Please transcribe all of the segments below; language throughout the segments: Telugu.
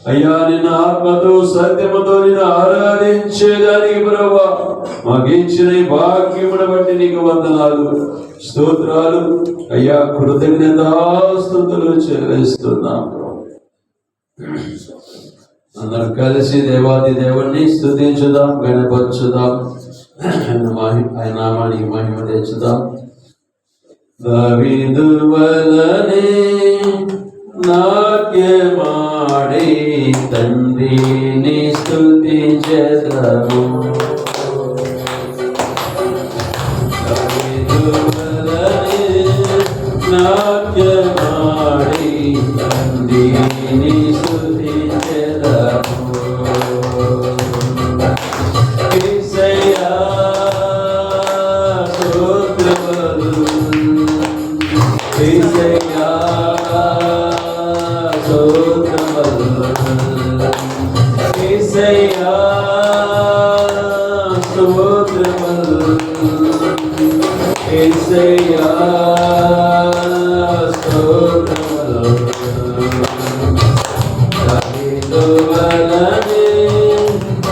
అయ్యా నిన్న ఆత్మతో సత్యముతో నిన్ను ఆరాధించేదానికి ప్రభువా మాకు ఇచ్చిన ఈ భాగ్యమును బట్టి నీకు వందనాలు, స్తోత్రాలు అయ్యా, కృతజ్ఞతాస్తుతులు చెల్లిస్తున్నాం. అందరం కలిసి దేవాది దేవుణ్ణి స్తుతించుదాం, గణపరచుదాం, ఆయన నామానికి మహిమ తెచ్చుదాం. దావీదు వలనే నాట్యమాడి తండ్రిని స్తుతించెదము. దావీదు వలనే నాట్యమాడి తండ్రిని స్తుతించెదము. యేసయ్యా స్తోత్రములు, యేసయ్యా స్తోత్రములు, యేసయ్యా స్తోత్రములు, యేసయ్యా స్తోత్రములు. దావీదు వలనే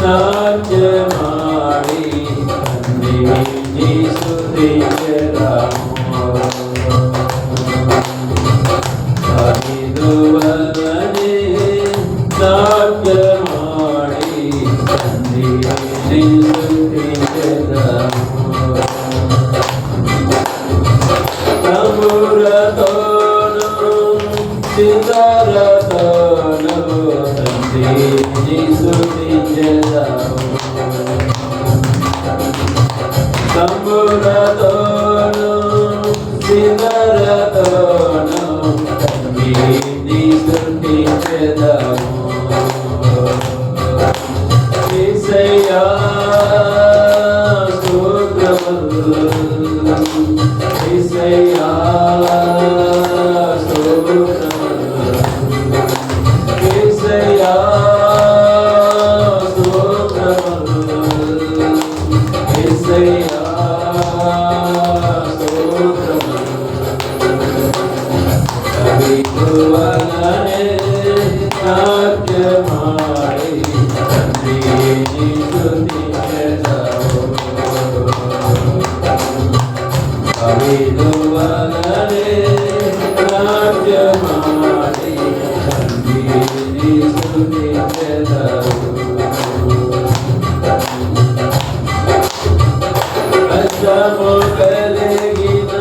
నాట్యమాడి తండ్రిని స్తుతించెదము. దావీదు వలనే నాట్యమాడి తండ్రిని స్తుతించెదము. తంబురతోను సితారతోను తండ్రిని స్తుతించెదము. తంబురతోను సితారతోను తండ్రిని స్తుతించెదము. యేసయ్యా స్తోత్రములు, యేసయ్యా స్తోత్రములు, యేసయ్యా స్తోత్రములు, యేసయ్యా స్తోత్రములు. దావీదు వలనే నాట్యమాడి తండ్రిని స్తుతించెదము. దావీదు వలనే నాట్యమాడి తండ్రిని స్తుతించెదము. నష్టము కలిగిన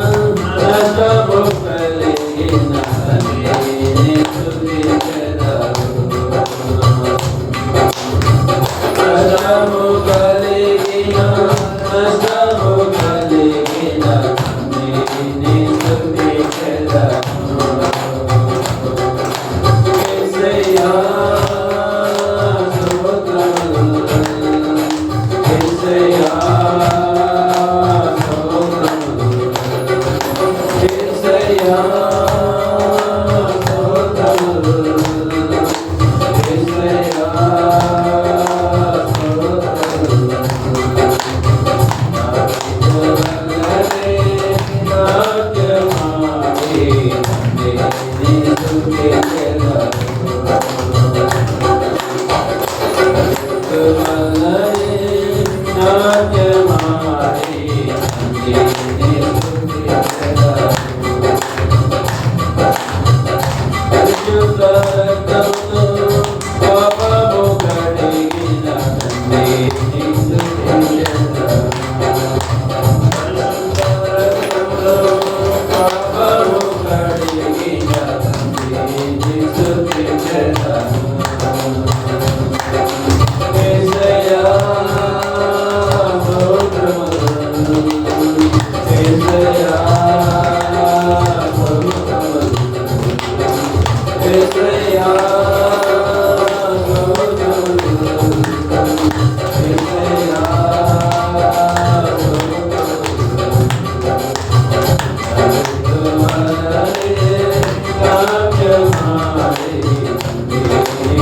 నష్టము కలిగిన తండ్రిని స్తుతించెదము. నష్టము కలిగిన నష్టము కలిగిన తండ్రిని స్తుతించెదము. యేసయ్యా స్తోత్రములు, యేసయ్యా స్తోత్రములు, యేసయ్యా స్తోత్రములు, యేసయ్యా స్తోత్రములు. నాట్యమాడి తండ్రిని స్తుతించెదము. నాట్యమాడి తండ్రిని స్తుతించెదము. పరిశుద్ధ రక్తముతో పాపము కడిగిన తండ్రిని స్తుతించెదము. పాపము కడిగిన తండ్రిని స్తుతించెదము. యేసయ్యా స్తోత్రములు, యేసయ్యా స్తోత్రములు, యేసయ్యా స్తోత్రములు, యేసయ్యా స్తోత్రములు. నాట్యమాడి తండ్రిని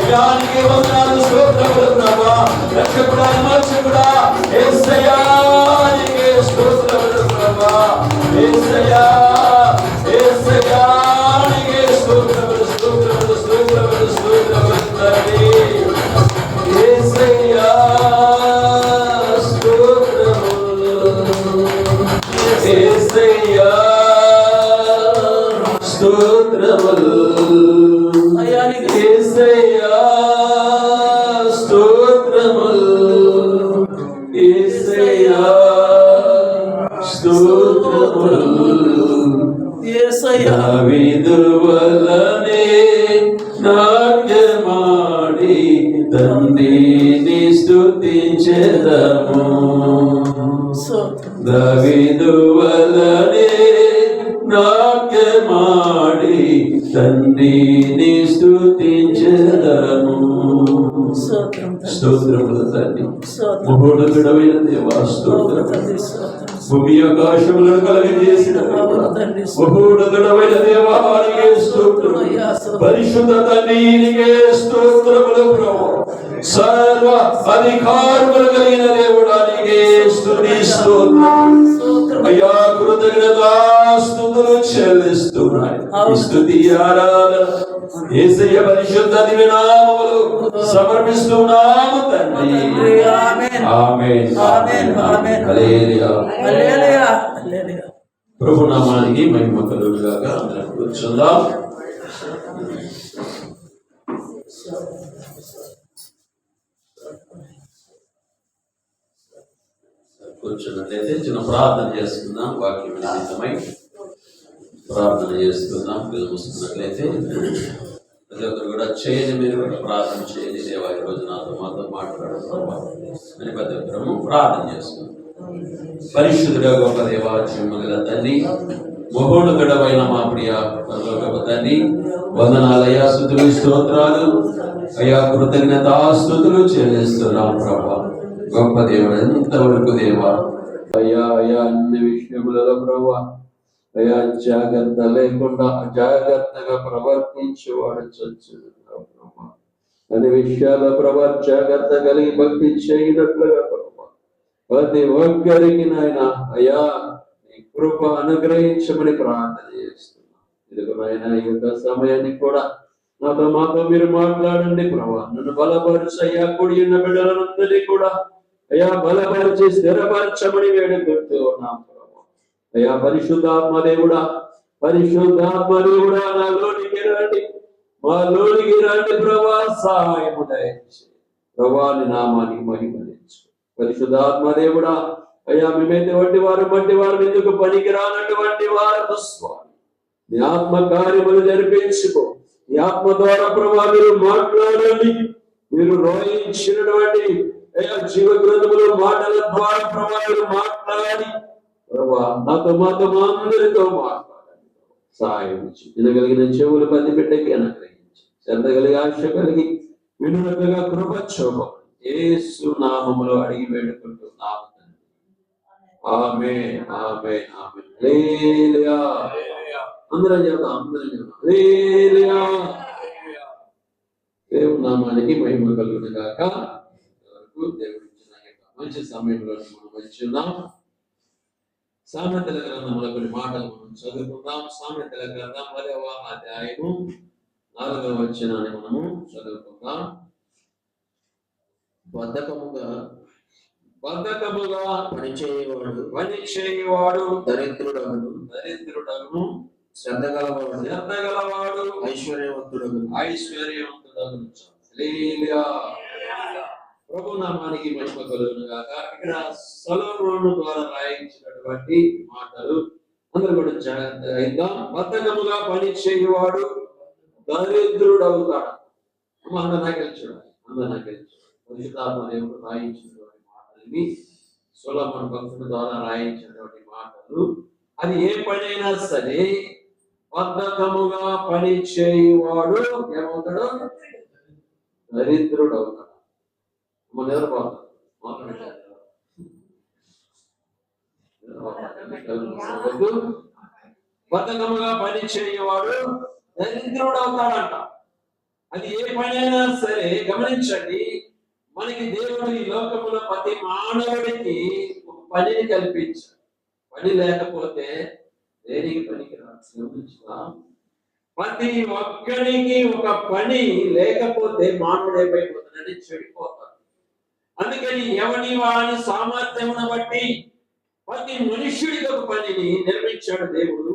సమయానికి వందనాలు స్తోత్రములు ప్రభా. రక్షకుడా విమోచకుడా యేసయ్యా నీకే స్తోత్రములు ప్రభా. యేసయ్యా యేసయ్యా నీకే స్తోత్రములు స్తోత్రములు స్తోత్రములు స్తోత్రములు తండ్రి. యేసయ్యా స్తోత్రములు యేసయ్యా స్తోత్రములు యేసయ్యా స్తోత్రములు యేసయ్యా స్తోత్రములు. దావీదు వలనే నాట్యమాడి తండ్రిని స్తుతించెదము. దావీదు వలనే నాట్యమాడి తండ్రిని స్తుతించెదము. స్తోత్రములు తండ్రి. మహోన్నతుడైన దేవా స్తోత్రం. భూమి ఆకాశములను కలుగజేసిన మహోన్నతుడైన దేవా నీకే స్తోత్రం. పరిశుద్ధ తండ్రి నీకే స్తోత్రములు ప్రభువా. సర్వ అధికారములు కలిగిన దేవుడా నీకే స్తుతి స్తోత్రం. అయ్యా కృతజ్ఞతాస్తుతులు చెల్లిస్తున్నాయి. స్తుతి ఆరాధన యేసయ్య పరిశుద్ధ దివ్యనామములు సమర్పిస్తున్నాము తండ్రి. ఆమేన్ ఆమేన్ ఆమేన్. హల్లెలూయా హల్లెలూయా హల్లెలూయా. ప్రభు నామానికి మహిమ కలుగును గాక. అందరం కూర్చుందాం. కూర్చున్నట్లయితే చిన్న ప్రార్థన చేసుకుందాం. వాక్యం నిమిత్తమై ప్రార్థన చేసుకుందాం. పిల్లలు మూసుకున్నట్లయితే ప్రతి ఒక్కరు కూడా చేయండి. మీరు కూడా ప్రార్థన చేయండి. దేవా ఈ రోజు నాతో మాతో మాట్లాడతాం అని ప్రతి ఒక్కరము ప్రార్థన చేసుకుందాం. పరిశుద్ధుడ గొప్ప దేవా జీవముగల తండ్రి, మహోన్నతుడవైన మా ప్రియ పరలోకపు తండ్రి, వందనాలయ్యా, స్తుతులు స్తోత్రాలు అయ్యా, కృతజ్ఞతాస్తుతులు చెల్లిస్తున్నాం ప్రభా. గొప్ప దేవుడు, ఎంతవరకు దేవా అయ్యా అయ్యా అన్ని విషయములలో ప్రభా అయ్యా జాగ్రత్త లేకుండా అజాగ్రత్తగా ప్రవర్తించేవాడు చచ్చున్నావు ప్రభా. అన్ని విషయాల్లో ప్రభా జాగ్రత్త కలిగి భక్తి చేయనట్లుగా ప్రభా ప్రతి ఒక్కరికి నాయన అయ్యా నీ కృప అనుగ్రహించమని ప్రార్థన చేస్తున్నాం. ఇదిగో నాయన ఈ యొక్క సమయాన్ని కూడా నాతో మాతో మీరు మాట్లాడండి ప్రభా. నన్ను బలపరచు అయ్యా, కూడి ఉన్న బిడ్డలందరినీ కూడా అయ్యా బలపరిచి స్థిరపరచమని వేడుకుంటూ ఉన్నాం ప్రభా. అయ్యా పరిశుద్ధాత్మ దేవుడా, పరిశుద్ధాత్మ దేవుడా నాలోనికి రండి, మాలోనికి రండి ప్రభా. సహాయము దయచేసి ప్రభా నీ నామానికి మహిమనిచ్చు. పరిశుద్ధాత్మ దేవుడా అయ్యా మేమైతే వంటి వారు వంటి వారు ఎందుకు పనికి రానటువంటి వారు స్వామి నీ ఆత్మ కార్యములు జరిపించుకో. ఈ ఆత్మ ద్వారా ప్రభా మీరు మాట్లాడండి. మీరు రోయించినటువంటి జీవ గ్రంథములు మాటల ద్వారా ప్రభా మీరు మాట్లాడి ప్రభా నాతో మాతో మా అందరితో మాట్లాడండి. సహాయం వినగలిగిన చెవులు పది బిడ్డకి అనుగ్రహించి, శ్రద్ధ కలిగి ఆశ కలిగి వినున్నట్టుగా కృప చూపం యేసు నామములో అడిగి వేడుకుంటున్నాము. ఆమేన్ ఆమేన్ ఆమేన్. హల్లెలూయా. అందరం చెప్తాం, అందరం చెప్తాం హల్లెలూయా. దేవుని నామానికి మహిమ కలుగును గాక. దేవుడు ఇచ్చిన మంచి సమయంలో మనం వచ్చి ఉన్నాం. సామెతల గ్రంథంలో కొన్ని మాటలు మనం చదువుకుందాం. సామెతల గ్రంథం 10వ అధ్యాయము 4వ వచనాన్ని మనము చదువుకుందాం. బద్ధకముగా పనిచేయువాడు దరిద్రుడగును, శ్రద్ధ గలవాడు ఐశ్వర్యవంతుడగును. హల్లెలూయా. ప్రభు నామానికి మహిమ కలుగును గాక. ఇక్కడ సొలొమోను ద్వారా రాయించినటువంటి మాటలు అందరూ కూడా జాగ్రత్తగా ఇద్దాం. బద్ధకముగా పని చేయువాడు దరిద్రుడవుతాడు. అందరికీ చూడాలి, అందరికీ పరిశుద్ధాత్మ దేవుడు రాయించినటువంటి మాటలని, సొలొమోను భక్తుడి ద్వారా రాయించినటువంటి మాటలు. అది ఏ పనైనా సరే బద్ధకముగా పని చేయువాడు ఏమవుతాడు? దరిద్రుడు అవుతాడు. మన ఎవరు బద్ధకముగా పని చేయవాడు దరిద్రుడు అవుతాడంట. అది ఏ పని అయినా సరే గమనించండి, మనకి దేవుడు ఈ లోకములో ప్రతి మానవుడికి ఒక పనిని కల్పించాడు. పని లేకపోతే దేనికి పనికి రాదు. ప్రతి ఒక్కరికి ఒక పని లేకపోతే మానవుడు ఏమైపోతాడంటే చెడిపోతాడు. అందుకని ఎవని వాని సామర్థ్యమును బట్టి ప్రతి మనుష్యుడికి ఒక పనిని నిర్మించాడు దేవుడు.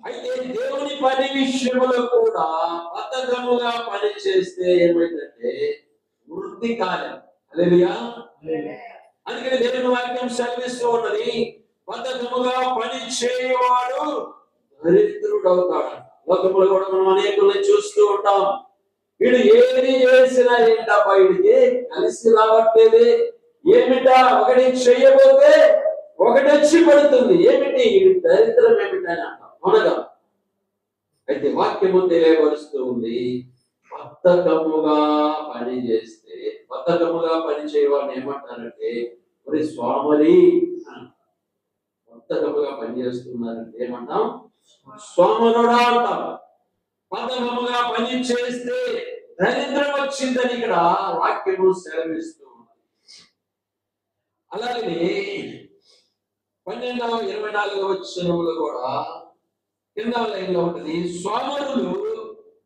అయితే దేవుని పని విషయంలో కూడా బద్ధకముగా పని చేస్తే ఏమైందంటే వృద్ధి కాలం. హల్లెలూయా. అందుకని దేవుని వాక్యం సెలవిస్తూ ఉన్నది, బద్ధకముగా పని చేయవాడు దరిద్రుడు అవుతాడు. లోకంలో కూడా మనం అనేకుల్ని చూస్తూ ఉంటాం. వీడు ఏది చేసినా ఏంటప్ప వీడికి కలిసి రావట్లేదు, ఏమిటా ఒకటి చేయబోతే ఒకటి వచ్చి పడుతుంది, ఏమిటి దరిద్రం ఏమిటని అంటాం. అవునగా. అయితే వాక్యము తెలియపరుస్తూ ఉంది, బద్ధకముగా పని చేస్తే, బద్ధకముగా పని చేయవాడిని ఏమంటారంటే మరి స్వామరి. బద్ధకముగా పని చేస్తున్నారంటే ఏమంటాం? సోమరుడా అంటాం. బద్ధకముగా పని చేస్తే దరిద్రం వచ్చిందని ఇక్కడ వాక్యము సెలవిస్తూ ఉంది. అలాగే 12-24 వచనములు కూడా కింద లైన్లో ఉంటుంది, సోమరులు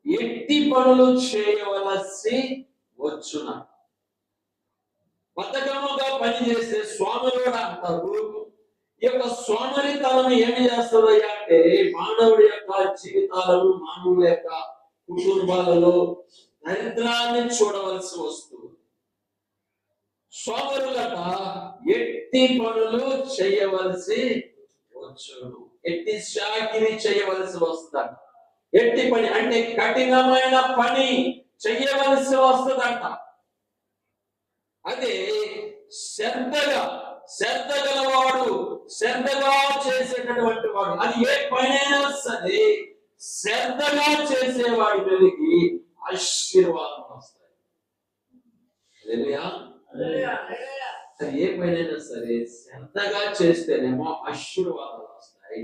ఎట్టి పనులు చేయవలసి వచ్చున. బద్ధకముగా పని చేస్తే సోమరుడు అంటారు. ఈ యొక్క సోమరితనం ఏమి చేస్తుందయ్యా అంటే మానవుడి యొక్క జీవితాలను, మానవుల యొక్క కుటుంబాలలో దరిద్రాన్ని చూడవలసి వస్తుంది. సోమరులట ఎట్టి పనులు చేయవలసి వచ్చును, ఎట్టి చాకిరీ చేయవలసి వస్తుందంట. ఎట్టి పని అంటే కఠినమైన పని చేయవలసి వస్తుందంట. అదే శ్రద్ధ గలవాడు, శ్రద్ధగా చేసేటటువంటి వాడు, అది ఏ పనైనా సరే శ్రద్ధగా చేసేవాడి మీదకి ఆశీర్వాదం వస్తాయి. అది ఏ పనైనా సరే శ్రద్ధగా చేస్తేనేమో ఆశీర్వాదాలు వస్తాయి.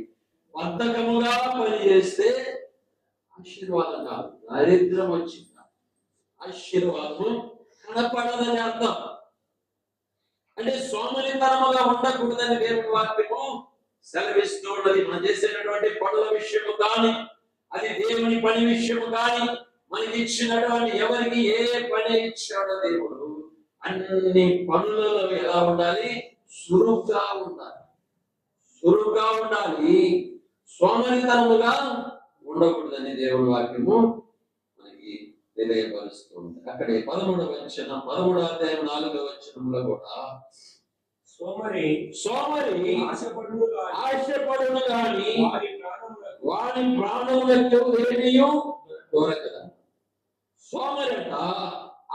బద్ధకముగా పని చేస్తే ఆశీర్వాదం కాదు, దరిద్రం వచ్చింది. ఆశీర్వాదము కనపడదని అర్థం. అంటే సోమరితనముగా ఉండకూడదని దేవుని వాక్యము సెలవిస్తూ ఉన్నది. మనం చేసేటటువంటి పనుల విషయము కానీ, అది దేవుని పని విషయము కానీ, మనకి ఇచ్చినటువంటి ఎవరికి ఏ పని ఇచ్చాడో దేవుడు అన్ని పనులలో ఎలా ఉండాలి? సురుగ్గా ఉండాలి, సురుగ్గా ఉండాలి. సోమరితనముగా ఉండకూడదని దేవుని వాక్యము మనకి తెలియపరుస్తుంది. అక్కడే 13వ వచనం, 13వ అధ్యాయం 4వ వచనంలో కూడా సోమరి ఆశపడును గాని వాని ప్రాణములకు ఏమీయు దొరకదు. సోమరిట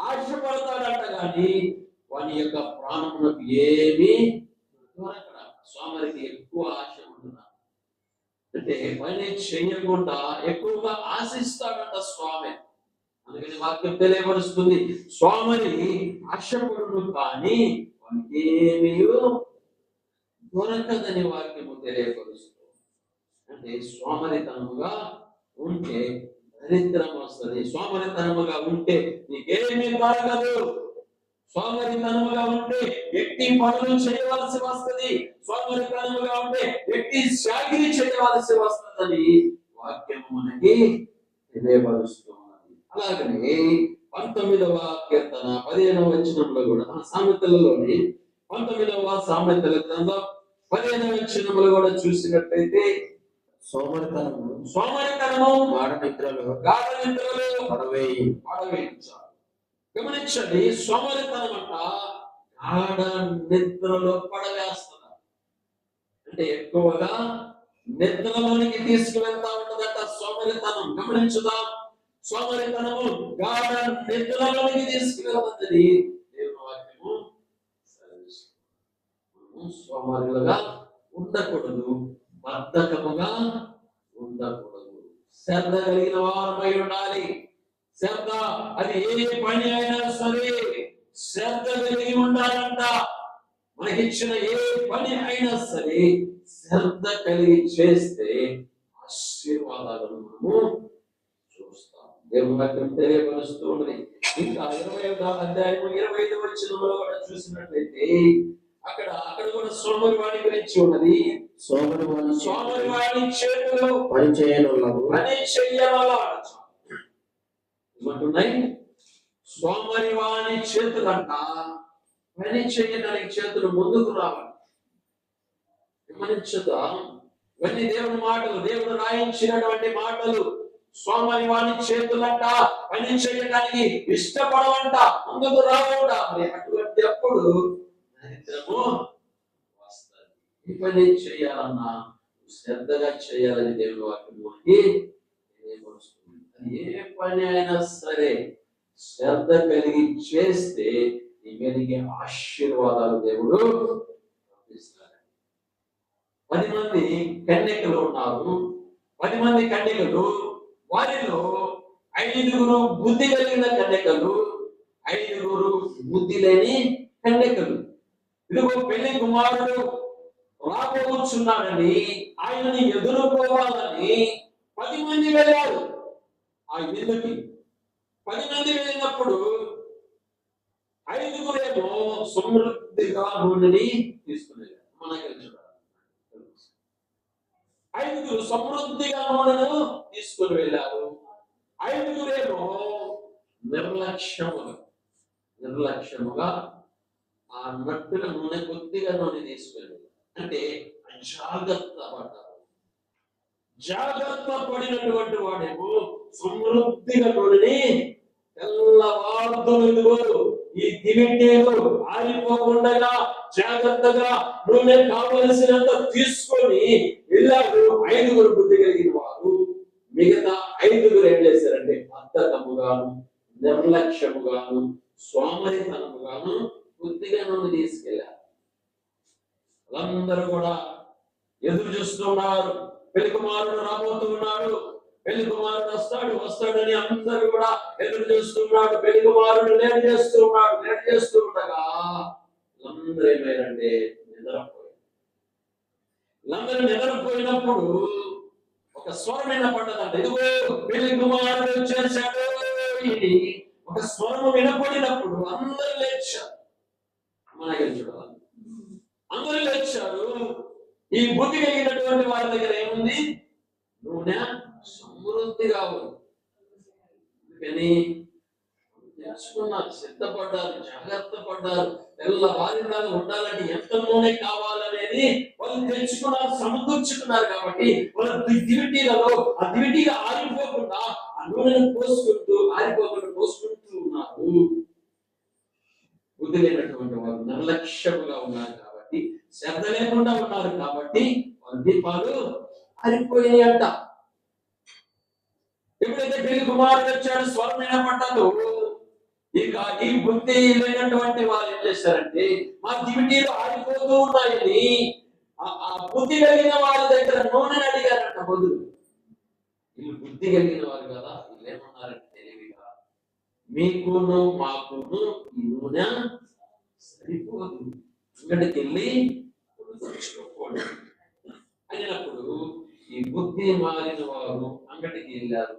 ఆశపడతాడంట గాని వాని యొక్క ప్రాణములకు ఏమీ దొరకదు. సోమరికి ఎక్కువ ఆశ ఉంటున్నా అంటే పని చేయకుండా ఎక్కువగా ఆశిస్తాడంట స్వామి. అందుకని వాక్యం తెలియపరుస్తుంది, స్వామిని ఆశపడును కానీ వానికి ఏమీ దొరకదని వాక్యము తెలియపరుస్తుంది. అంటే సోమరితనముగా ఉంటే దరిద్రం వస్తుంది. సోమరితనముగా ఉంటే నీకేమీ దొరకదు. సోమరితనముగా ఉంటే ఎట్టి పనులు చేయవలసి వస్తుంది. సోమరితనముగా ఉంటే ఎట్టి చాకిరీ చేయవలసి వస్తుందని వాక్యము మనకి తెలియపరుస్తుంది. అలాగనే 19వ కీర్తన 15వ వచనంలో కూడా సామెతలలోని 19వ సామెతల గ్రంథం 15వ వచనంలో కూడా చూసినట్లయితే సోమరితనము గాఢ నిద్రలో పడవేయించాలి. గమనించండి, సోమరితనం అంట గాఢ నిద్రలో పడవేస్తున్నారు. అంటే ఎక్కువగా నిద్రలోనికి తీసుకువెళ్తా ఉంటుందట సోమరితనం. గమనించుదాం, సోమరితనము గాఢ నిద్రలోనికి తీసుకువెళ్తుందని దేవుని వాక్యము సోమరులుగా ఉండకూడదు, బద్ధకముగా ఉండకూడదు. శ్రద్ధ కలిగిన వారమై ఉండాలి. శ్రద్ధ అది ఏ పని అయినా సరే శ్రద్ధ కలిగి ఉండాలంట. మనకిచ్చిన ఏ పని అయినా సరే శ్రద్ధ కలిగి చేస్తే ఆశీర్వాదాలను మనము చూస్తాం. దేవుని వాక్యం తెలియపరుస్తూ ఉన్నది. ఇంకా 21వ అధ్యాయం 25వ వచనంలో కూడా చూసినట్లయితే అక్కడ కూడా సోమరివాడి గురించి ఉన్నది. సోమరివాడి చేతులు పని చేయనున్నవు. పని చెయ్యాలా ఏమంటున్నాయి? సోమరివాడి చేతులంట పని చేయడానికి చేతులు ముందుకు రావాలి. గమనించుదా, ఇవన్నీ దేవుని మాటలు, దేవుడు రాయించినటువంటి మాటలు. సోమరివాడి చేతులంట పని చేయడానికి ఇష్టపడవంట, ముందుకు రావంట. మరి అటువంటి అప్పుడు దరిద్రము వస్తుంది. ఈ పని చేయాలన్నా శ్రద్ధగా చేయాలని దేవుని వాక్యంలోకి తెలియపరుస్తుంది. ఏ పని అయినా సరే శ్రద్ధ కలిగి చేస్తే నీ మీదకి ఆశీర్వాదాలు దేవుడు పంపిస్తాడు. 10 మంది కన్యకలు ఉన్నారు. 10 మంది కన్యకలు, వారిలో 5గురు బుద్ధి కలిగిన కన్యకలు, 5గురు బుద్ధి లేని కన్యకలు. ఇదిగో పెళ్లి కుమారుడు రాబోతున్నాడని, ఆయనని ఎదుర్కోవాలని 10 మంది వెళ్ళారు ఆ ఇల్లుకి. 10 మంది వెళ్ళినప్పుడు 5గురేమో సమృద్ధిగా నూనెని తీసుకునేది. మనకి 5గురు సమృద్ధిగా నూనెను తీసుకుని వెళ్ళారు. 5గురేమో నిర్లక్ష్యముగా ఆ మట్టిన నూనె కొద్దిగా నూనె తీసుకుని, అంటే జాగ్రత్త పడినటువంటి వాడేమో సమృద్ధిగా నూనెని తెల్లవారుదులు ఈ దివిటీలు ఆరిపోకుండా జాగ్రత్తగా నూనె కావలసినంత తీసుకొని వెళ్ళారు 5గురు బుద్ధి కలిగిన వారు. మిగతా 5గురు ఏం చేశారంటే బద్ధకముగాను, నిర్లక్ష్యముగాను, సోమరితనముగాను బుద్ధిగా నూనె తీసుకెళ్లారు. వాళ్ళందరూ కూడా ఎదురు చూస్తున్నారు. పెళ్లి కుమారుడు రాబోతున్నాడు, పెళ్లి కుమారుడు వస్తాడని అందరూ కూడా ఎదురు చూస్తున్నాడు. పెళ్లి కుమారుడు లేట్ చేస్తూ ఉండగా అందరూ ఏమైనారంటే నిద్రపోయారు. వీళ్ళందరూ నిద్రపోయినప్పుడు ఒక స్వరం వినపడ్డదంట. ఇదిగో పెళ్లి కుమారుడు వచ్చేసాడు. ఇది ఒక స్వరం వినపడినప్పుడు అందరూ లేచారు. అందరూ లేచారు. ఈ బుద్ధి కలిగినటువంటి వారి దగ్గర ఏముంది? నూనె సమృద్ధిగా ఉంది. కానీ తెలుసుకున్నారు, సిద్ధపడ్డారు, జాగ్రత్త పడ్డారు. తెల్లవారిలాగా ఉండాలని ఎంత నూనె కావాలనేది వాళ్ళు తెలుసుకున్నారు, సమకూర్చుకున్నారు. కాబట్టి వాళ్ళ దివిటీలలో ఆ దివిటీగా ఆరిపోకుండా ఆ నూనెను ఆరిపోకుండా పోసుకుంటూ ఉన్నారు. బుద్ధి లేనటువంటి వారు నిర్లక్ష్యముగా ఉన్నారు కాబట్టి, శ్రద్ధ లేకుండా ఉన్నారు కాబట్టి వాళ్ళ దీపాలు ఆరిపోయినాయి అంట. ఎప్పుడైతే పెళ్లి కుమారుడు వచ్చాడు, స్వరం వినపడ్డాడు, ఇక ఈ బుద్ధి లేనటువంటి వారు ఏం చేశారంటే మా దివిటీలు ఆరిపోతూ ఉన్నాయని ఆ బుద్ధి కలిగిన వారి దగ్గర నూనెని అడిగారంట. బదులు వీళ్ళు బుద్ధి కలిగిన వారు కదా, వీళ్ళు ఏమన్నారంటే తెలివిగా, మీకును మాకును ఈ నూనె సరిపోదు, ఇక్కడికి వెళ్ళి తెచ్చుకోండి అయినప్పుడు ఈ బుద్ధి మారిన వారు అంగటికి వెళ్ళారు.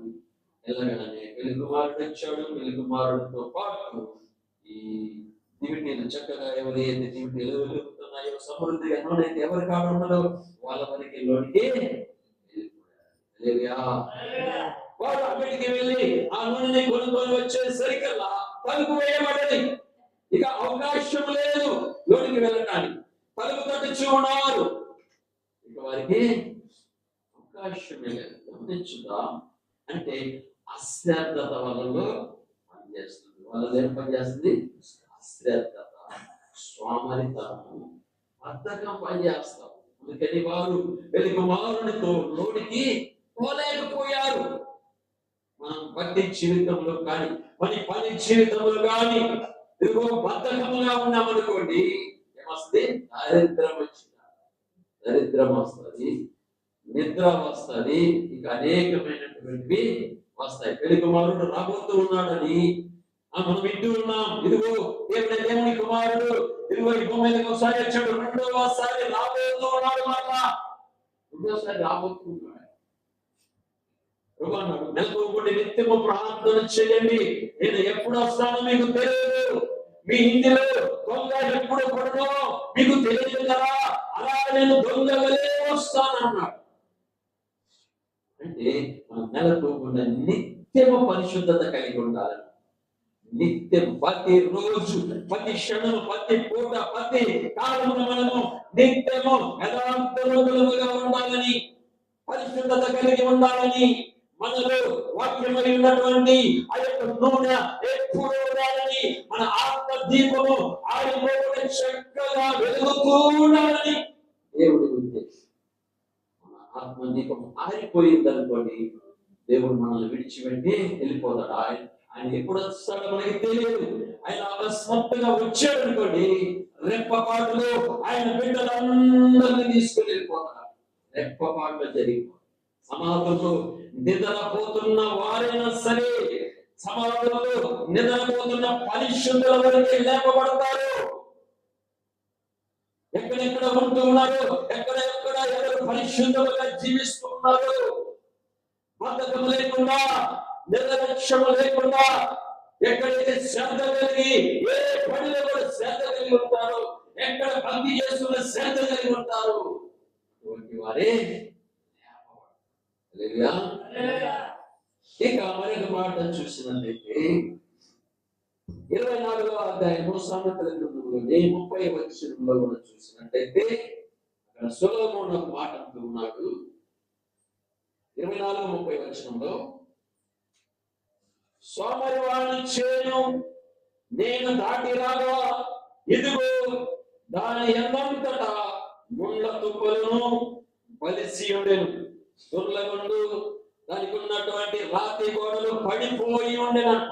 వెళ్ళగానే పెళ్లి కుమారుడు వచ్చాడు. పెళ్లి కుమారుడితో పాటు ఈ దివిటీలు చక్కగా ఎవరైతే దివిటీలు వెలుగుతున్నాయో సమృద్ధిగా నూనె ఎవరి కాలంలో వాళ్ళ మనకి లోనికి వాడు అంగటికి వెళ్ళి ఆ నూనెని కొనుక్కొని వచ్చేసరికల్లా తలుపు వేయబడ్డది. ఇక అవకాశం లేదు లోనికి వెళ్ళటానికి. తలుపు తట్టుచు ఉన్నారు. ఇక వారికి అవకాశమే లేదు. గమనించుదా, అంటే అశ్రద్ధత వలలో పనిచేస్తుంది. వాళ్ళలో ఏం పనిచేస్తుంది? అశ్రద్ధత, సోమరితనము, బద్ధకం పనిచేస్తాం. అందుకని వారు పెళ్లి కుమారునితో లోనికి పోలేకపోయారు. మనం భక్తి జీవితంలో కానీ పని జీవితంలో కానీ ఇదిగో బద్ధకముగా ఉన్నామనుకోండి, ఏమొస్తుంది? దరిద్రం వస్తుంది, నిద్ర వస్తుంది, ఇక అనేకమైనటువంటివి వస్తాయి. పెళ్లి కుమారుడు రాబోతూ ఉన్నాడని మనం వింటూ ఉన్నాం. ఇదిగో దేవుని కుమారుడు ఇదిగో ఈ భూమి మీదకి ఒకసారి వచ్చాడు, రెండోసారి రాబోతూ ఉన్నాడు. మళ్ళా రెండోసారి రాబోతున్నాడు. ప్రభు అన్నాడు, మెలకువగా నిత్యము ప్రార్థన చేయండి, నేను ఎప్పుడు వస్తానో మీకు తెలియదు, మీ ఇంటిలో దొంగ ఎప్పుడు పడదో మీకు తెలియదు కదా, అలా నేను దొంగ వలే వస్తానన్నాడు. అంటే మనం మెలకువగా నిత్యము పరిశుద్ధత కలిగి ఉండాలని, నిత్యం ప్రతి రోజు ప్రతి క్షణము ప్రతి పూట ప్రతి కాలమున మనము నిత్యము యథార్థవంతులుగా ఉండాలని, పరిశుద్ధత కలిగి ఉండాలని, మనలో వాక్యమై ఉన్నటువంటి ఆ యొక్క నూనె ఎప్పుడూ ఉండాలని, మన ఆత్మ దీపము ఆరిపోకుండా చక్కగా వెలుగుతూ ఉండాలని దేవుడి ఉద్దేశం. మన ఆత్మ దీపం ఆరిపోయిందనుకోండి, దేవుడు మనల్ని విడిచిపెట్టి వెళ్ళిపోతాడు. ఆయన ఎప్పుడు వస్తాడో మనకి తెలియదు. ఆయన అకస్మాత్తుగా వచ్చాడు అనుకోండి, రెప్పపాటులో ఆయన బిడ్డలందరినీ తీసుకుని వెళ్ళిపోతాడు. రెప్పపాటులో జరిగిపోతాడు. సమాధుల్లో నిద్రపోతున్న వారైనా సరే, సమాధుల్లో నిద్రపోతున్న పరిశుద్ధుల వరకే లేపబడతారు. ఎక్కడెక్కడ ఉంటూ ఉన్నారు, ఎక్కడెక్కడ ఎవరు పరిశుద్ధులుగా జీవిస్తూ ఉన్నారు, బద్ధకం లేకుండా నిర్లక్ష్యం లేకుండా, ఎక్కడైతే శ్రద్ధ కలిగి ఏ పనిలో కూడా శ్రద్ధ కలిగి ఉంటారో, ఎక్కడ భక్తి చేస్తున్న శ్రద్ధ కలిగి ఉంటారు, అటువంటి వారే. ఇక మరొక మాట చూసినట్లయితే 24వ అధ్యాయము సామెతల గ్రంథంలోని 30వ వచనంలో కూడా చూసినట్లయితే అక్కడ సొలొమోను ఒక మాట అంటూ ఉన్నాడు. 24-30 వచనంలో, సోమరివాని చేను నేను దాటి రాగా, ఇదిగో దాని ఎందంతటా ముండ్ల తుప్పలను బలిసి ఉండెను, దుర్లగుండు దానికి ఉన్నటువంటి రాతి గోడలు పడిపోయి ఉండేనంట.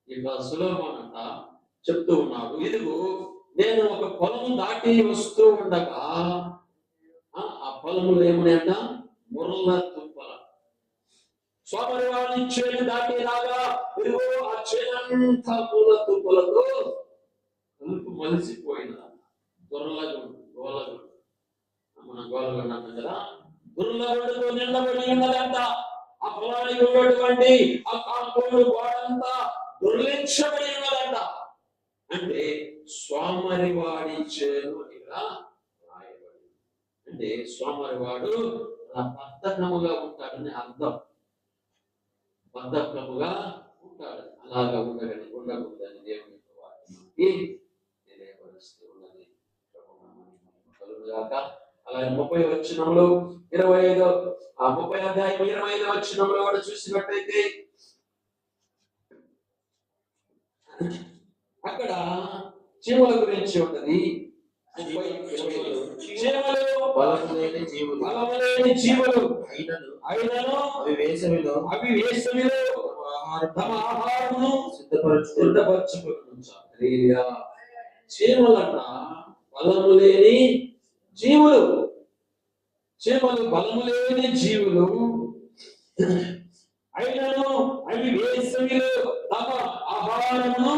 ఇక సొలొమోను అంట చెప్తూ ఉన్నాడు, ఇదిగో నేను ఒక పొలం దాటి వస్తూ ఉండగా ఆ పొలములు ఏమున్నాయంట, ముర్ల తుప్పల. సోమరివాని చేను దాటి రాగా, ఇదిగో ఆ చేనంతా ముర్ల తుప్పలతో కలుపు మలిసిపోయిన దొరలగుండు, గోలగుండు, మన గోలగుండు అంటాం కదా, దుర్లగుండుతో నిండబడి ఉన్నదంట. ఆ పొలానికి ఉన్నటువంటి ఆ కాంపౌండ్ గోడంతా దుర్లించబడి ఉన్నదంట. అంటే సోమరివాడి చేను ఇక్కడ రాయబడి, అంటే సోమరివాడు బద్ధకముగా ఉంటాడని అర్థం. బద్ధకముగా ఉంటాడు, అలాగా ఉండకూడదని దేవుని వాక్యానికి తెలియపరుస్తూ ఉన్నది. అలాగే 30వ వచనంలో 30వ అధ్యాయం 25వ వచనంలో కూడా చూసినట్టయితే అక్కడ చీమల గురించి ఉన్నది. చీమలు బలములేని జీవులు అయినను అవి వేసవిలో తమ ఆహారమును సిద్ధపరచుకుంటారు. చీమలట బలము లేని జీవులు, చీమలు బలము లేని జీవులు అయినను అవి వేసవిలో తమ ఆహారమును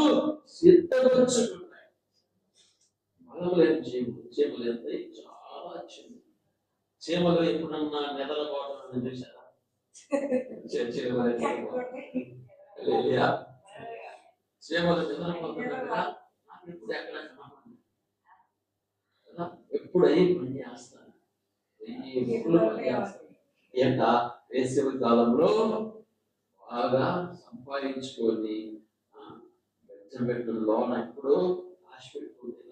సిద్ధపరచుకుంటాయి. బలము లేని చీమలు ఎంత చాలా చిన్న చీమలు ఎప్పుడన్నా నిద్రపోవడం చూసారా? చీమలు నిద్రపోతున్నా ఇప్పుడు ఎక్కడ ఎప్పుడు అయ్యి పని చేస్తాను, ఏంట వేసవి కాలంలో బాగా సంపాదించుకొని బెంచం పెట్టిన లోన ఇప్పుడు ఆశ పెట్టుకుంది.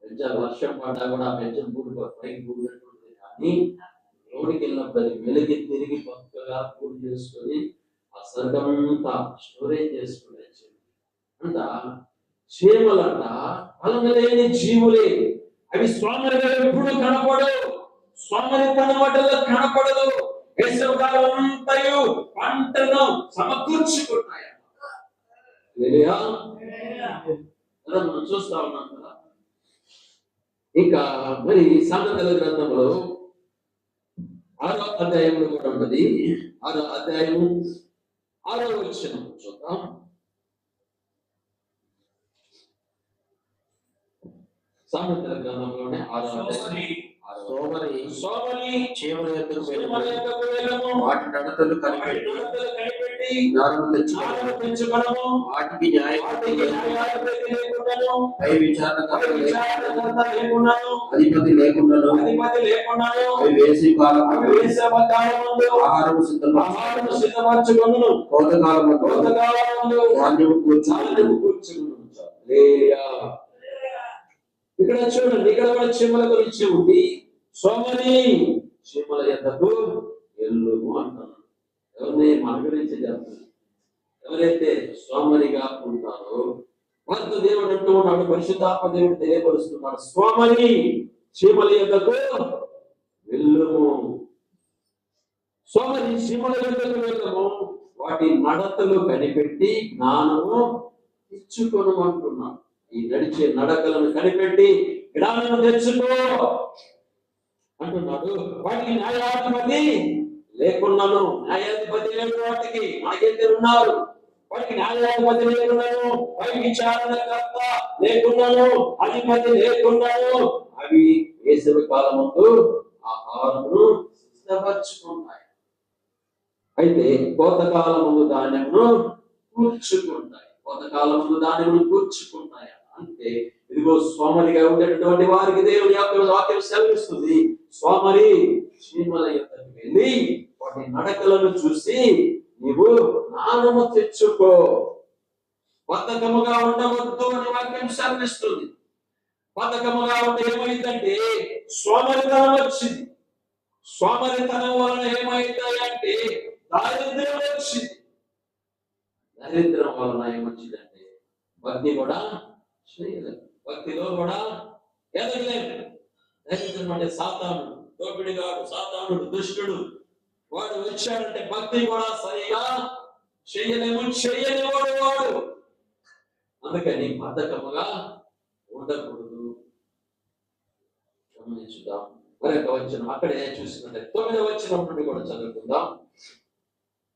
బెంచం వర్షం పడ్డా కూడా ఆ బెంచం పూడి పైకి పూడి పెట్టుకుంటుంది, కానీ లోనికి వెళ్ళినప్పుడు అది వెలిగి తిరిగి పక్కగా పూడి చేసుకొని ఆ సర్గంతా స్టోరేజ్ చేసుకునే అంట. చీమలంట బలం లేని జీవులే, అవి సోమరిగా ఎప్పుడు కనపడవు, సోమరితనం వాటిలో కనపడదు. వేసవికాలం అంతయు పంటను సమకూర్చుకుంటాయి. మనం చూస్తా ఉన్నాం కదా. ఇంకా మరి సామెతల గ్రంథంలో 6వ అధ్యాయంలో కూడా ఉన్నది. 6వ అధ్యాయము 6వ వచనం చూద్దాం. సామెతల గ్రంథంలోనే 6వ అధ్యాయం సోమరి చీమల యొద్దకు చీమల యొద్దకు వెళ్ళము. వాటి నడతలు వాటి కనిపెట్టి నడతలు కనిపెట్టి జ్ఞానము జ్ఞానము తెచ్చుకొనము. వాటికి వాటికి న్యాయాధిపతి లేకుండాను, పై విచారణకర్త విచారణకర్త లేకుండాను, అధిపతి లేకుండాను అధిపతి లేకుండాను, అవి వేసవి కాలము అవి వేసవ కాలమందు ఆహారము ఆహారము సిద్ధపరచుకొనును. కోతకాలము కోతకాలమందు ధాన్యము కూర్చుని ధాన్యము కూర్చుకొనును. హల్లెలూయా. ఇక్కడ చూడండి, ఇక్కడ కూడా చీమల గురించి ఉంది. సోమరి చీమల యొద్దకు వెళ్ళుము అంటున్నాడు. ఎవరిని? మన గురించి చెప్తుంది. ఎవరైతే సోమరిగా ఉంటారో వారితో దేవుడు అంటూ ఉన్నాడు, పరిశుద్ధాత్మ దేవుడు తెలియపరుస్తున్నాడు, సోమరి చీమల యొద్దకు వెళ్ళుము. సోమరి చీమల యొద్దకు వెళ్ళము, వాటి నడతలు కనిపెట్టి జ్ఞానము తెచ్చుకొను అంటున్నాడు. ఈ నడిచే నడకలను కనిపెట్టి జ్ఞానము తెచ్చుకో అంటున్నాడు. వాటికి న్యాయాధిపతి లేకున్నాను, న్యాయాధిపతి లేని వాటికి మనకైతే ఉన్నారు. వాటికి న్యాయాధిపతి లేకున్నాను, పై విచారణకర్త లేకున్నాను, అధిపతి లేకున్నాను, అవి వేసవి కాలమందు ఆహారమును సిద్ధపరచుకుంటాయి. అయితే కోతకాలమందు ధాన్యమును కూర్చుకుంటాయి. కోతకాలమందు ధాన్యమును కూర్చుకుంటాయి అంటే ఇదిగో సోమరిగా ఉండేటటువంటి వారికి దేవుని యొక్క వాక్యం సెలవిస్తుంది. సోమరి చీమల యొద్దకు వెళ్ళి వాటి నడకలను చూసి నీవు జ్ఞానము తెచ్చుకో, బద్ధకముగా ఉండవద్దు అని వాక్యం సెలవిస్తుంది. బద్ధకముగా ఉంటే ఏమైందంటే సోమరితనం వచ్చింది. సోమరితనం వలన ఏమైందంటే దారిద్ర్యం వచ్చింది. దరిద్రం వలన ఏమొచ్చిందంటే భక్తి కూడా చేయలేదు, భక్తిలో కూడా ఎదగలేదు. దరిద్రం అంటే సాతానుడు, దోపిడిగాడు, సాతానుడు, దుష్టుడు. వాడు వచ్చాడంటే భక్తి కూడా సరిగా చెయ్యలేము, చెయ్యనివాడు వాడు. అందుకని బద్ధకముగా ఉండకూడదు. గమనించుదాం. మరొక వచనం అక్కడే చూసినట్టే 9వ వచనం నుండి కూడా చదువుకుందాం.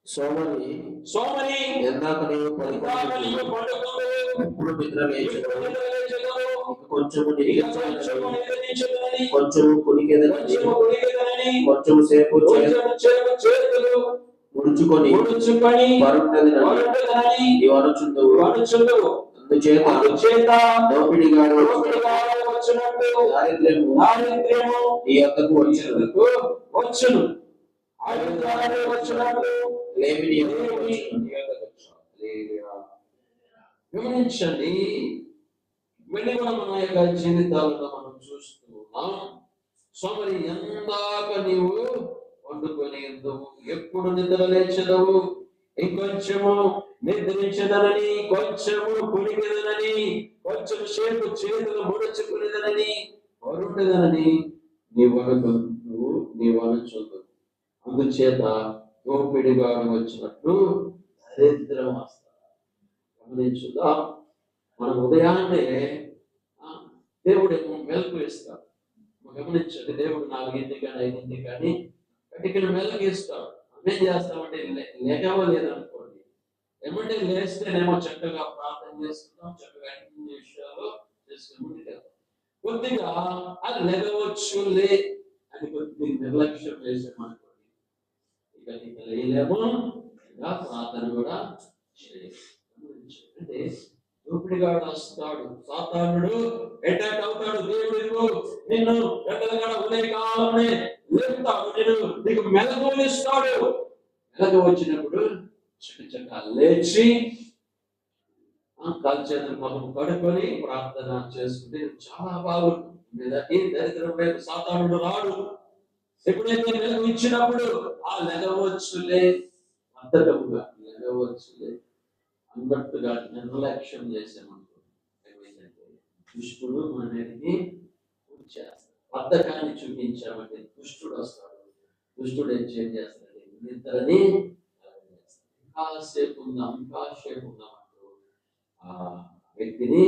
సోమరి ఎందాక నీవు పడుకుందు, ఇప్పుడు నిద్ర లేచెదవు, కొంచెము నిద్రించెదనని, కొంచెము కునికెదనని, కొంచెము సేపు చేతులు ముడుచుకొని పరుండెదనని నీవు అనుచుందువు. అందుచేత దోపిడిగాడు వచ్చినట్టు దారిద్ర్యము నీ యొద్దకు వచ్చును, వచ్చినట్టు లేమి నీ యొద్దకు వచ్చును. గమనించండి, ఇవన్నీ కూడా మన యొక్క జీవితాలలో మనం చూస్తూ ఉన్నాం. సోమరి ఎందాక నీవు వండుకొని ఎందువు, ఎప్పుడు నిద్ర లేచెదవు, ఇంకొంచెము నిద్రించదనని, కొంచెము కునికెదనని, కొంచెం సేపు చేతులు ముడుచుకునేదనని, వరుండదనని నీవు అనుచుందు. అందుచేత దోపిడిగాడు వచ్చినట్టు దరిద్రం వస్తుంది. గమనించుదా, మనం ఉదయాన్నే దేవుడు మెలకు ఇస్తాడు. గమనించండి, దేవుడు 4ంటికి కానీ 5ంటికి కానీ కటికను మెలకు ఇస్తాడు. ఏం చేస్తామంటే లేకవలేదనుకోండి, ఏమంటే లేస్తేనేమో చక్కగా ప్రార్థన చేసుకుంటాం, చక్కగా అన్ని విషయాలు చేసుకుని కొద్దిగా అది లెగవచ్చులే అని కొద్దిగా నిర్లక్ష్యం చేసామనుకోండి, ఇక లేలేమో, ఇంకా ప్రార్థన కూడా చేయలేదు. అంటే దోపిడిగాడు వస్తాడు, సాతానుడు అటాక్ అవుతాడు. దేవుడు నిన్ను ఎక్కడగా ఉదయకాలమే లేపుతాడు, నేను నీకు మెలకువనిస్తాడు. మెలకు వచ్చినప్పుడు చక్క లేచి కాలు చేతులు మొహం కడుక్కొని ప్రార్థన చేసుకుంటే చాలా బాగుంటుంది. దరిద్రం వైపు సాతానుడు రాడు. ఎప్పుడైతే మెలకు ఇచ్చినప్పుడు ఆ లెగవచ్చులే, అంతటముగా లెగవచ్చులే అన్నట్టుగా నిర్లక్ష్యం చేసామనుకో, ఏమైందంటే దుష్టుడు మన మీదకి వచ్చేస్తాడు. బద్ధకాన్ని చూపించామంటే దుష్టుడు వస్తాడు. దుష్టుడు ఏం చేస్తాడు? నిద్రని కాసేపు ఉందాం అంటూ ఆ వ్యక్తిని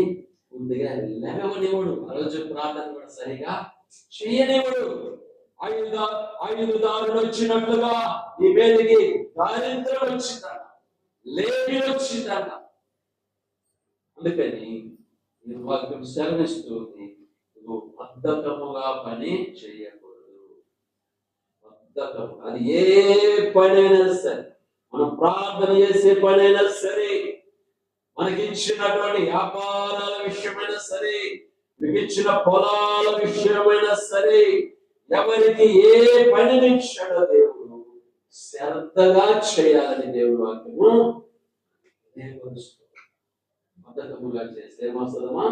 ముందుగా లెగవనివ్వడు. ఆ రోజు ప్రార్థన కూడా సరిగా చేయనివ్వడు. ఆయుధదారుడు వచ్చినట్లుగా ఈ మీదకి దారిద్ర్యం వచ్చిందట, లేమి వచ్చిందట. అందుకని వాక్యం సెలవిస్తుంది, నువ్వు బద్ధకముగా పని చేయకూడదు. బద్ధకము అది ఏ పనైనా సరే, మనం ప్రార్థన చేసే పనైనా సరే, మనకి ఇచ్చినటువంటి వ్యాపారాల విషయమైనా సరే, మీకు ఇచ్చిన పొలాల విషయమైనా సరే, ఎవరికి ఏ పనిని ఇచ్చాడో దేవుడు శ్రద్ధగా చేయాలని దేవుడు వాక్యము నేర్పరుస్తుంది. బద్ధకముగా చేస్తే ఏమొస్తుందమ్మా?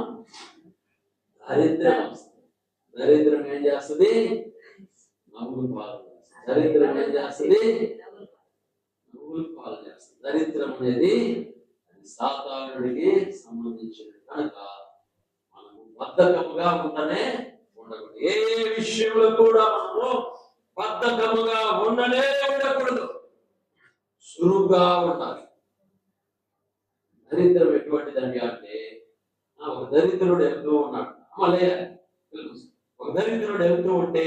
దరిద్రం వస్తుంది. దరిద్రం ఏం చేస్తుంది? నవ్వులు పాలు చేస్తుంది. దరిద్రం ఏం చేస్తుంది? నవ్వులు పాలు చేస్తుంది. దరిద్రం అనేది సాతానుడికి సంబంధించినది కనుక మనము బద్ధకముగా ఉండనే ఉండకూడదు. ఏ విషయంలో కూడా మనము బద్ధకముగా ఉండనే ఉండకూడదు. సురుగ్గా ఉండాలి. దరిద్రం ఎటువంటిదండి అంటే, ఒక దరిద్రుడు వెళ్తూ ఉన్నాడు. మళ్ళీ ఒక దరిద్రుడు వెళ్తూ ఉంటే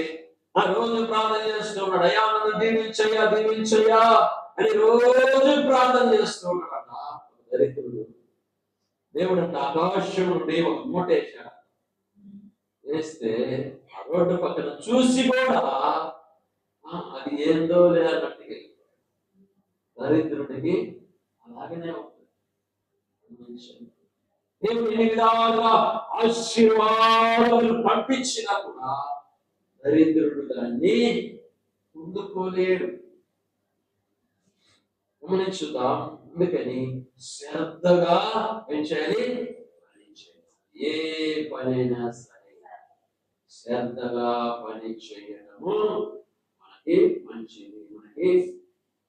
ఆ రోజు ప్రార్థన చేస్తూ ఉన్నాడు, అయ్యా నన్ను దీవించయ్యా దీవించయ్యా అని రోజు ప్రార్థన చేస్తూ ఉన్నాడు. దరిద్రుడు దేవుడు అంటే ఆకాశం నుండి ఒక మూట వేశాడు. వేస్తే ఆ రోడ్డు పక్కన చూసి కూడా అది ఏందో లేదన్నట్టుగా దరిద్రుడికి అలాగనే ఉంటుంది. దేవుడు ఎన్ని విధాలుగా ఆశీర్వాదాలు పంపించినా కూడా దరిద్రుడు దాన్ని పొందుకోలేడు. గమనించుదాం. అందుకని శ్రద్ధగా పెంచాలి. ఏ పనైనా సరే శ్రద్ధగా పని చేయడము మనకి మంచిది, మనకి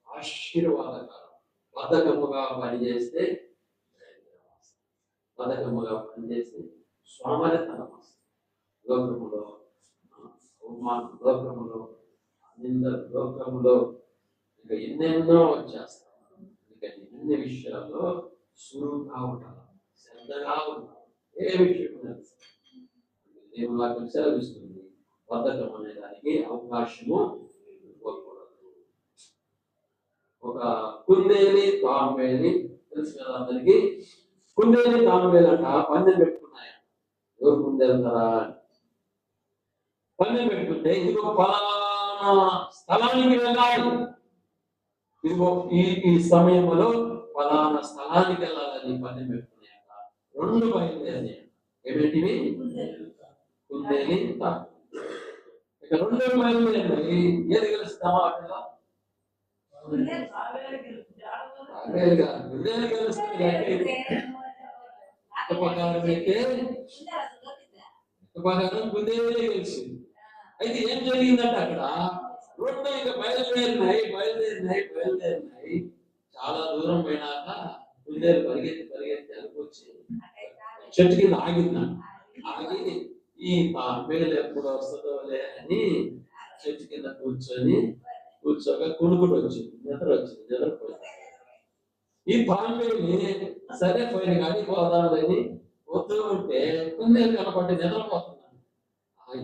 ఆశీర్వాదకరం. బద్ధకముగా పనిచేస్తే బద్ధకముగా పనిచేస్తే సోమరితనం వస్తుంది. లోకములో అవమానం, లోకములో నింద, లోకములో ఇంకా ఎన్నెన్నో వచ్చేస్తాం. అందుకని అన్ని విషయాల్లో సురువుగా ఉండాలి, శ్రద్ధగా ఉండాలి. ఏ విషయం దేవుని వాక్యం సెలవిస్తుంది, బద్ధకం అనే దానికి అవకాశము ఇవ్వకూడదు. ఒక కుందేలి తాంబేలి తెలుసు కదా అందరికి. కుందేలి తాంబేలు అంట పందెం పెట్టుకున్నాయి. ఎవరు ముందు వెళ్తారా? పందెం పెట్టుకుంటే ఇదిగో ఫలానా స్థలానికి వెళ్ళాలి, ఇదిగో ఈ సమయంలో ఫలానా స్థలానికి వెళ్ళాలని పందెం పెట్టుకున్నాయట. రెండు బయలుదేరి ఏమిటివి? కుందేలి తాంబేలు. ఇక రెండు బయలుదేరి ఏది గెలుస్తామా? అక్కడ కుందేలు గెలుస్తుంది. ప్రకారం కుందేలే గెలిచింది. అయితే ఏం జరిగిందంటే అక్కడ రెండు ఇక బయలుదేరినాయి. చాలా దూరం పోయినాక కుందేలు పరిగెత్తి అనుకొచ్చి చెట్టు కింద ఆగిందంట. ఆగి ఈ తాంబేలు ఎప్పుడు వస్తుందోలే అని చెట్టు కింద కూర్చోగా కునుకుడు వచ్చింది, నిద్రపోయింది. ఈ తాంబేలుని సరే పోయిన కానీ పోదామని పోతూ ఉంటే కుందేలు కనపడి నిద్రపోతున్నాను.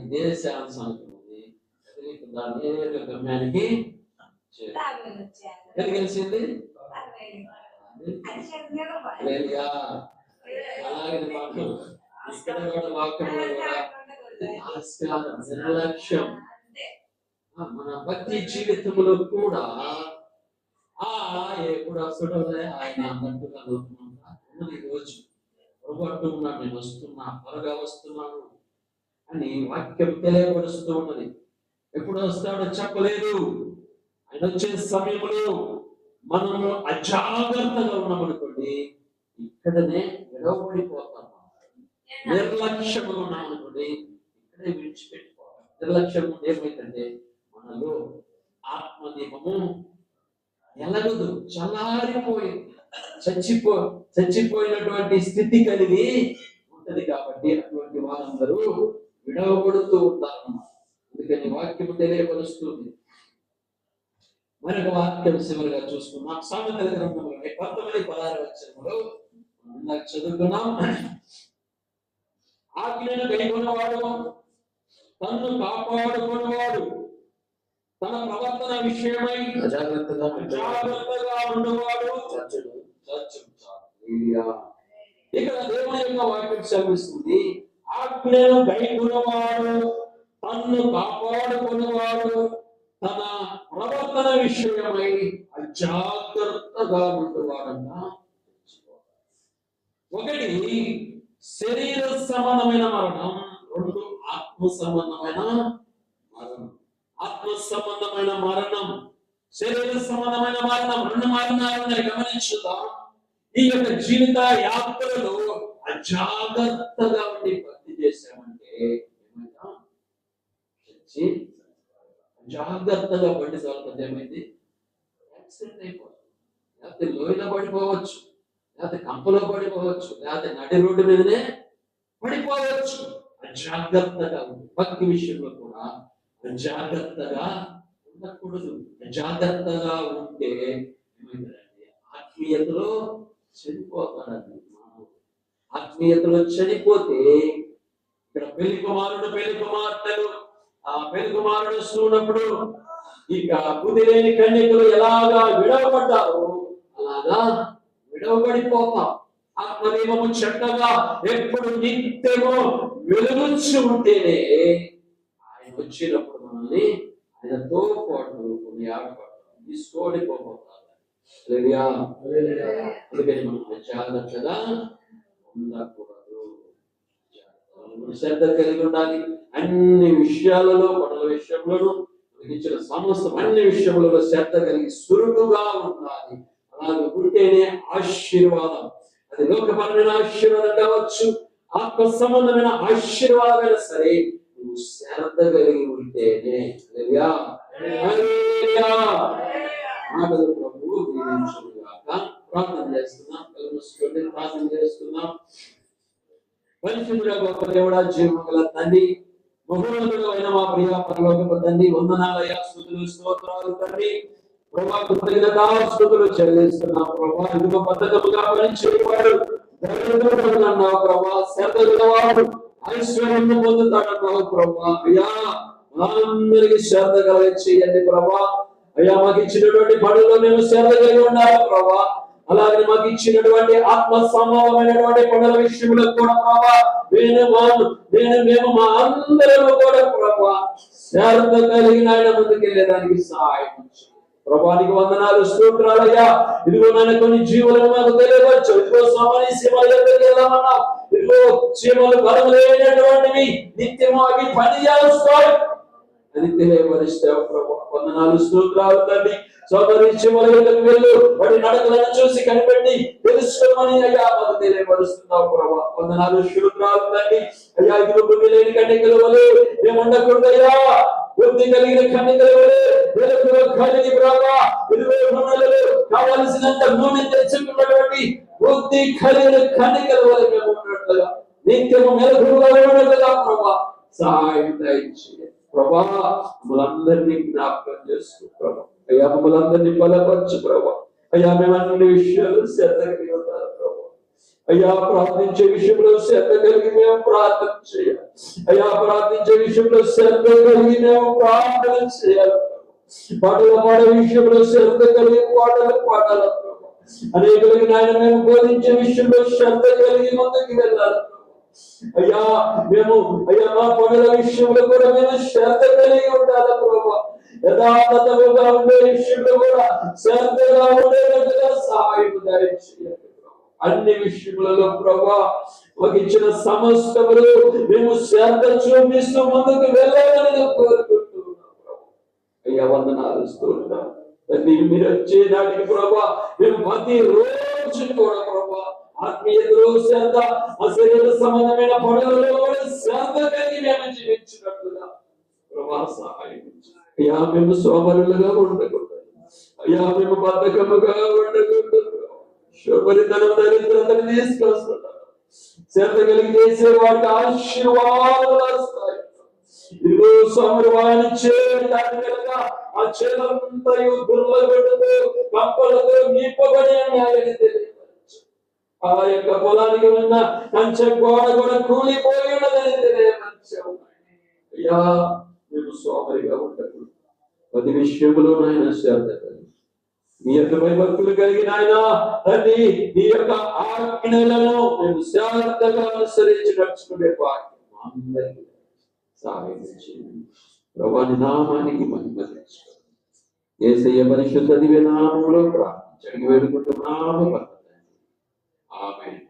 ఇదే ఛాన్స్ అనుకున్నది. దాన్ని గమ్యానికి గెలిచింది. అలాగే ఇక్కడ కూడా వాక్యంలో కూడా నిర్లక్ష్యం మన భక్తి జీవితంలో కూడా ఎప్పుడు వస్తాడో ఆయన అన్నట్టుగా ఉన్నది. రోజు పొరపాటు ఉన్నాను, నేను వస్తున్నా, త్వరగా వస్తున్నాను అని వాక్యం తెలియపరుస్తూ ఉన్నది. ఎప్పుడు వస్తాడో చెప్పలేదు. ఆయన వచ్చే సమయంలో మనము అజాగ్రత్తగా ఉన్నామనుకోండి, ఇక్కడనే విడవబడిపోతాం. నిర్లక్ష్యంగా ఉన్నామనుకోండి, ఇక్కడే విడిచిపెట్టుకోవాలి. నిర్లక్ష్యం ఏమైందంటే మనలో ఆత్మదీపము ఎలగదు, చల్లారిపోయింది, చచ్చిపోయినటువంటి స్థితి కలిగి ఉంటది. కాబట్టి అటువంటి వారందరూ విడవబడుతూ ఉంటారు. అందుకని వాక్యం తెలియపరుస్తుంది. మరొక వాక్యం చివరిగా చూసుకున్నాం. సామెతల గ్రంథంలో 19:16 ఇందాక చదువుకున్నాం. ఆజ్ఞను కైకొన్నవాడు, తన్ను కాపాడుకున్నవాడు, తన ప్రవర్తన విషయమై అజాగ్రత్తగా ఉన్నవాడు చచ్చును. ఇక్కడ దేవుని యొక్క వాక్యం సెలవిస్తుంది, ఆజ్ఞను గైకొనువాడు తన్ను కాపాడుకునేవాడు తన ప్రవర్తన విషయమై అజాగ్రత్తగా ఉండేవాడంట. ఒకటి శరీర సంబంధమైన మరణం, రెండు ఆత్మ సంబంధమైన మరణం. ఆత్మ సంబంధమైన మరణం, శరీర సంబంధమైన మరణం, రెండు మరణాలను గమనించుదాం. ఈ యొక్క జీవిత యాత్రలో అజాగ్రత్తగా ఉండి భక్తి చేశామంటే ఏమైనా జాగ్రత్తగా బండి సాగుతుంది, ఏమైంది యాక్సిడెంట్ అయిపోతుంది, లేకపోతే లోయలో పడిపోవచ్చు, లేకపోతే కంపలో పడిపోవచ్చు, లేకపోతే నడి రోడ్డు మీదనే పడిపోవచ్చు. అజాగ్రత్తగా ఉంది. భక్తి విషయంలో కూడా అజాగ్రత్తగా ఉండకూడదు. అజాగ్రత్తగా ఉంటే ఏమైందండి, ఆత్మీయతలో చనిపోతాడండి. ఆత్మీయతలో చనిపోతే ఇక్కడ పెళ్లి కుమారుడు పెళ్లి కుమార్తెలు పెళ్లి కుమారుడు చూడప్పుడు ఇక బుద్ధి లేని కన్యకలు ఎలాగా విడవబడ్డారు అలాగా విడవబడిపోతాం. ఆత్మనియమము చక్కగా ఎప్పుడు నిత్యము వెలుగుచ్చు ఉంటేనే ఆయన వచ్చినప్పుడు మనల్ని ఆయనతో పాటు కొన్ని ఆడపడతాం తీసుకోడిపోతారు. అందుకని మనం జాగ్రత్తగా ఉండకూడదు, శ్రద్ధ కలిగి ఉండాలి. అన్ని విషయాలలో పనుల విషయంలోనూ ఇచ్చిన సమస్తం అన్ని విషయములలో శ్రద్ధ కలిగి సురుడుగా ఉండాలి. అలాగే ఉంటేనే ఆశీర్వాదం, అది లోకపరమైన ఆశీర్వాదం కావచ్చు, ఆత్మ సంబంధమైన ఆశీర్వాదమైనా సరే నువ్వు శ్రద్ధ కలిగి ఉంటేనే. మాటలు ప్రభు దీవించుగాక. ప్రార్థన చేస్తున్నాం, ప్రార్థన చేస్తున్నాం. పరిశుద్ధుడా గొప్ప దేవుడా, జీవముగల తండ్రి, మహోన్నతుడు అయిన మా ప్రియ పరలోకపు తండ్రి, వందనాలయ్యా, స్తుతులు స్తోత్రాలు తండ్రి. ప్రభా కృతజ్ఞతా స్తుతులు చెల్లిస్తున్నాం. ప్రభా ఇదిగో బద్ధకముగా పనిచేయవాడు దరిద్రుడు అన్నావు ప్రభా, శ్రద్ధ గలవాడు ఐశ్వర్యం పొందుతాడన్నావు ప్రభా. అయ్యా అందరికి శ్రద్ధ కలిగి చేయండి ప్రభా. అయ్యా మాకు ఇచ్చినటువంటి పనుల్లో మేము శ్రద్ధ కలిగి ఉండాలి ప్రభా. అలాగే మాకు ఇచ్చినటువంటి ఆత్మ సంబంధమైనటువంటి పనుల విషయంలో కూడా ప్రభా మేము మా అందరము కూడా ప్రభా శ్రద్ధ కలిగిన ఆయన ముందుకెళ్ళేదానికి సహాయం ప్రభానికి వందనాలు స్తోత్రాలయ్యా. ఇదిగో నాయన కొన్ని జీవులను మాకు తెలియవచ్చు. ఇదిగో సమని సీమల దగ్గరికి వెళ్ళామన్నావు. ఇదిగో సీమలు బలం లేనటువంటివి నిత్యము అవి పని చేస్తాయి అని తెలియపరిస్తావు ప్రభా. వందనాలు స్తోత్రాలు తండ్రి. సోదరి సీమల దగ్గరికి వెళ్ళు, వాటి నడకలను చూసి కనిపెట్టి తెలుసుకోమని అయ్యా మాకు తెలియపరుస్తున్నావు ప్రభా. వందనాలు స్తోత్రాలు తండ్రి. అయ్యా ఇదిగో బుద్ధి లేని కన్యకల వలె మేము ఉండకూడదయ్యా, బుద్ధి కలిగిన కన్యకల వలె వెలుగులో కలిగి ప్రభా ఇదిగో నూనెలలో కావలసినంత నూనె తెచ్చుకున్నటువంటి బుద్ధి కలిగిన కన్యకల వలె మేము ఉన్నట్లుగా నిత్యము మెలకువగా ఉన్నట్లుగా ప్రభా సహాయం దయచేయండి ప్రభా. మమ్మల్ందరినీ జ్ఞాపకం చేసుకో ప్రభా. అయ్యా మమ్మల్ందరినీ బలపరచు ప్రభా. అయ్యా మేము అన్ని విషయాలు శ్రద్ధ కలిగి ఉంటారు ప్రభా. అయ్యా ప్రార్థించే విషయంలో శ్రద్ధ కలిగి మేము ప్రార్థన చేయాలి. అయ్యా ప్రార్థించే విషయంలో శ్రద్ధ కలిగి మేము ప్రార్థన చేయాలి. పాటలు పాడే విషయంలో శ్రద్ధ కలిగి పాటలు పాడాలి ప్రభా. అనేకులకి నాయన మేము బోధించే విషయంలో శ్రద్ధ కలిగి ముందుకు వెళ్ళాలి. అయ్యా అయ్యా మా పనుల విషయంలో కూడా మేము శ్రద్ధ కలిగి ఉండాలి ప్రభా. యథార్థముగా ఉండే విషయంలో కూడా శ్రద్ధగా ఉండేటట్టుగా సహాయం దయచేయండి. అన్ని విషయములలో ప్రభా మాకు ఇచ్చిన సమస్తములు మేము శ్రద్ధ చూపిస్తూ ముందుకు వెళ్ళాలని కోరుకుంటున్నాం ప్రభా. అయ్యా వందనాలు స్తోత్రం తండ్రి. మీరు వచ్చే నాటికి ప్రభా మేము ప్రతి రోజు కూడా ప్రభా ఆత్మీయతలో శ్రద్ధ, శరీర సంబంధమైన పనులలో కూడా శ్రద్ధ కలిగి మేము జీవించినట్లుగా ప్రభా సహాయం. అయ్యా మేము సోమరులుగా ఉండకూడదు. అయ్యా మేము బద్ధకముగా ఉండకూడదు. శోభరితనం దరిద్రతను తీసుకొస్తున్నారు. శ్రద్ధ కలిగి చేసే వాటి ఆశీర్వాదాలు వస్తాయి. ఇదిగో సౌరవాణి చేయని దాని కనుక ఆ చేలంతయు దుర్లగొట్టుతో కంపలతో నింపబడి ఉన్నాయని తెలియవచ్చు. ఆ యొక్క పొలానికి ఉన్న కంచె గోడ కూడా కూలిపోయి ఉన్నదని తెలియవచ్చు. అయ్యా మేము సోమరిగా ఉండకూడదు. ప్రతి విషయంలో నాయన శ్రద్ధ కలిగి మీ యొక్క భక్తులు కలిగిన ఆయన తండ్రి నీ యొక్క ఆజ్ఞలను మేము శ్రద్ధగా అనుసరించి నడుచుకునే వాక్యం అందరికీ సహాయం చేయండి. ప్రభుని నామానికి మహిమ తెచ్చుకోండి. యేసయ్య పరిశుద్ధ దివ్య నామములో ప్రార్థించండి వేడుకుంటున్నాము. ఆమేన్.